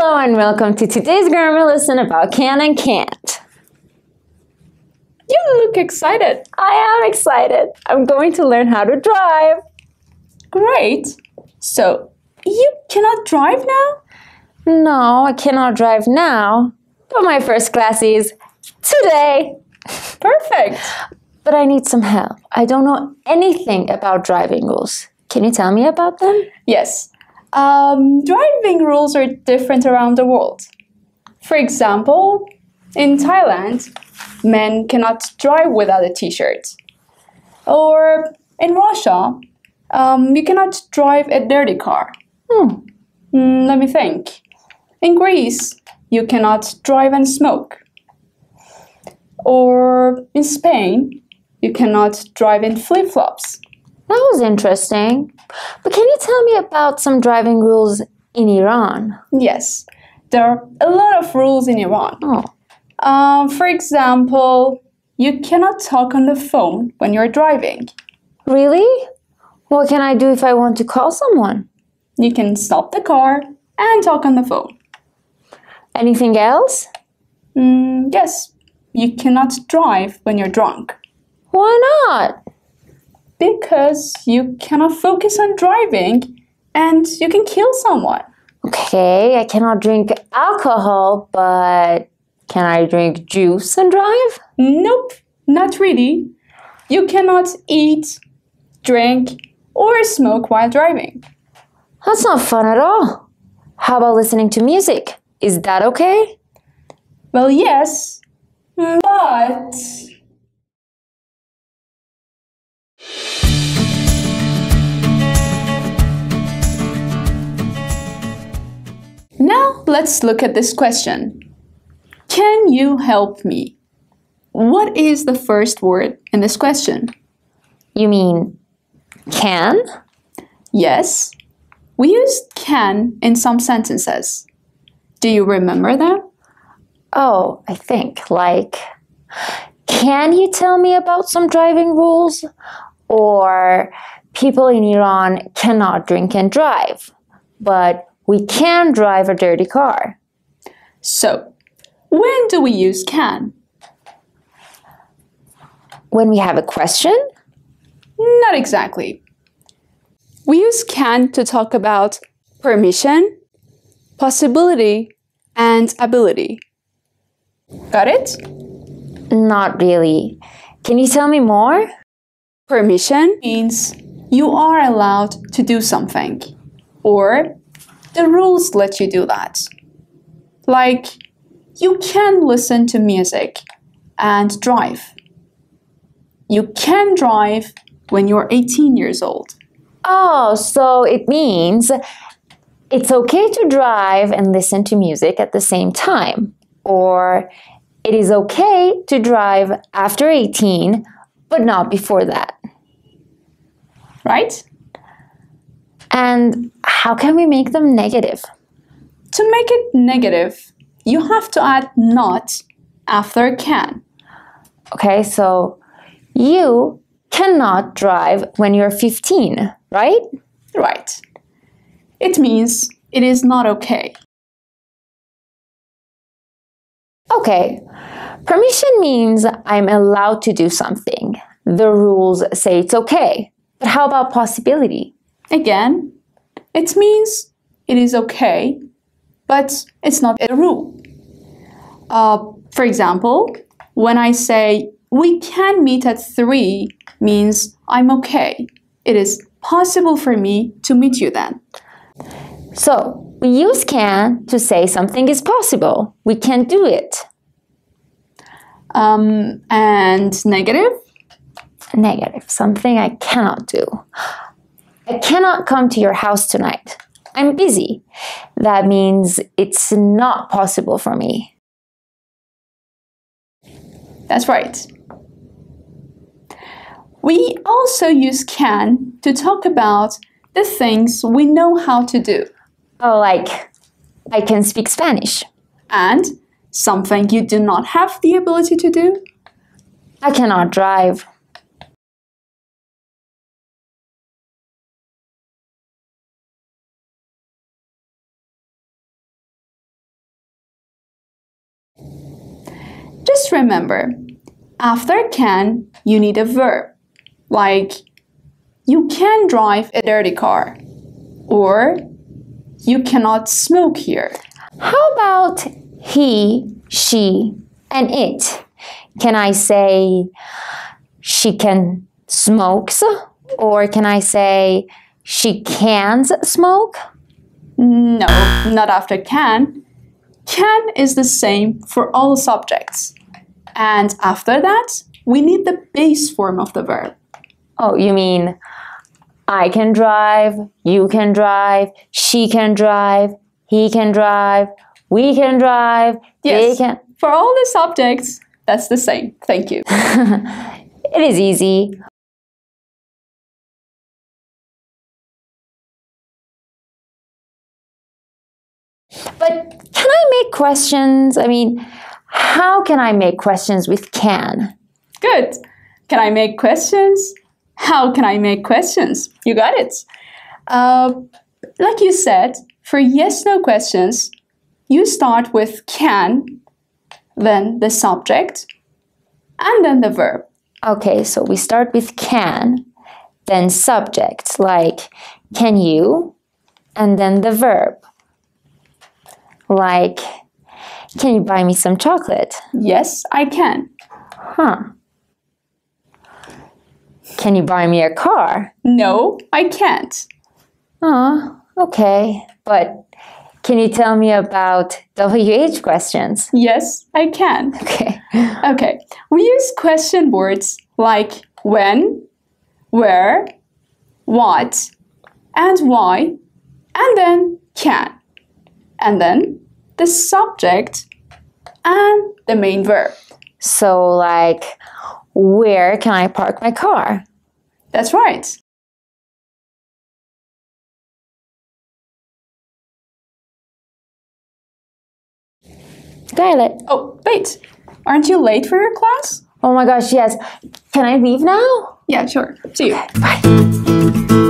Hello and welcome to today's grammar lesson about can and can't. You look excited. I am excited. I'm going to learn how to drive. Great. So, you cannot drive now? No, I cannot drive now, but my first class is today. Perfect. But I need some help. I don't know anything about driving rules. Can you tell me about them? Yes. Driving rules are different around the world. For example, in Thailand, men cannot drive without a t-shirt. Or in Russia, you cannot drive a dirty car. Let me think. In Greece, you cannot drive and smoke. Or in Spain, you cannot drive in flip-flops. That was interesting. But can you tell me about some driving rules in Iran? Yes, there are a lot of rules in Iran. For example, you cannot talk on the phone when you're driving. Really? What can I do if I want to call someone? You can stop the car and talk on the phone. Anything else? Yes, you cannot drive when you're drunk. Why not? Because you cannot focus on driving and you can kill someone. Okay, I cannot drink alcohol, but can I drink juice and drive? Nope, not really. You cannot eat, drink, or smoke while driving. That's not fun at all. How about listening to music? Is that okay? Well, yes, but... Now let's look at this question. Can you help me? What is the first word in this question? You mean can? Yes, we use can in some sentences. Do you remember them? Oh, I think like, can you tell me about some driving rules? Or people in Iran cannot drink and drive, but we can drive a dirty car. So, when do we use can? When we have a question? Not exactly. We use can to talk about permission, possibility, and ability. Got it? Not really. Can you tell me more? Permission means you are allowed to do something, or the rules let you do that. Like, you can listen to music and drive. You can drive when you're 18 years old. Oh, so it means it's okay to drive and listen to music at the same time. Or it is okay to drive after 18, but not before that. Right? And how can we make them negative? To make it negative, you have to add not after can. Okay, so you cannot drive when you're 15, right? Right. It means it is not okay. Okay, permission means I'm allowed to do something. The rules say it's okay. But how about possibility? Again, it means it is okay, but it's not a rule. For example, when I say we can meet at 3 means I'm okay. It is possible for me to meet you then. So, we use can to say something is possible. We can do it. And negative? Negative, something I cannot do. I cannot come to your house tonight. I'm busy. That means it's not possible for me. That's right. We also use can to talk about the things we know how to do. Oh, like, I can speak Spanish. And something you do not have the ability to do? I cannot drive. Just remember, after can, you need a verb. Like, you can drive a dirty car. Or, you cannot smoke here. How about he, she, and it? Can I say she can smokes? Or can I say she can't smoke? No, not after can. Can is the same for all subjects. And after that, we need the base form of the verb. Oh, you mean I can drive, you can drive, she can drive, he can drive, we can drive, Yes, they can. for all the subjects, that's the same. Thank you. It is easy. But can I make questions? I mean, how can I make questions with can? Good. Can I make questions? How can I make questions? You got it. Like you said, for yes-no questions, you start with can, then the subject, and then the verb. Okay, so we start with can, then subject, like can you, and then the verb. Like, can you buy me some chocolate? Yes, I can. Huh. Can you buy me a car? No, I can't. Oh, okay. But can you tell me about WH questions? Yes, I can. Okay. Okay, we use question words like when, where, what, and why, and then can. And then the subject and the main verb. So, like, where can I park my car? That's right. Got it. Oh, wait. Aren't you late for your class? Oh my gosh, yes. Can I leave now? Yeah, sure. See you. Bye.